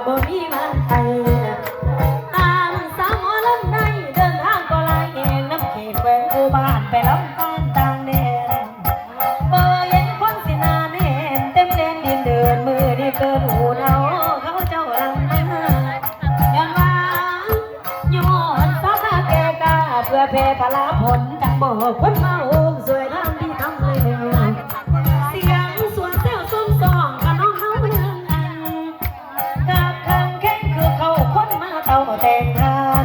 บ่มีมาไทยตามสาวหมอลำในเดินทางก็ลายเองน้ำเขตแหวงอุบานไปลำก้อนต่างแดนเมื่อเห็นคนสินาแน่นเต็มแดนดินเดินมือนี่เกินหูเดาเขาเจ้าลังมาย้อนว่าย้อนสาวท่าแก่กาเพื่อแผ่พลาผลจังบอกคนมาโอมสวยทำที่ทำเลยเสียงสวนเซลส้มซองกับน้องเขาเมืองกับคำแข้งคือเขาคนมาเต่าแต่งงาน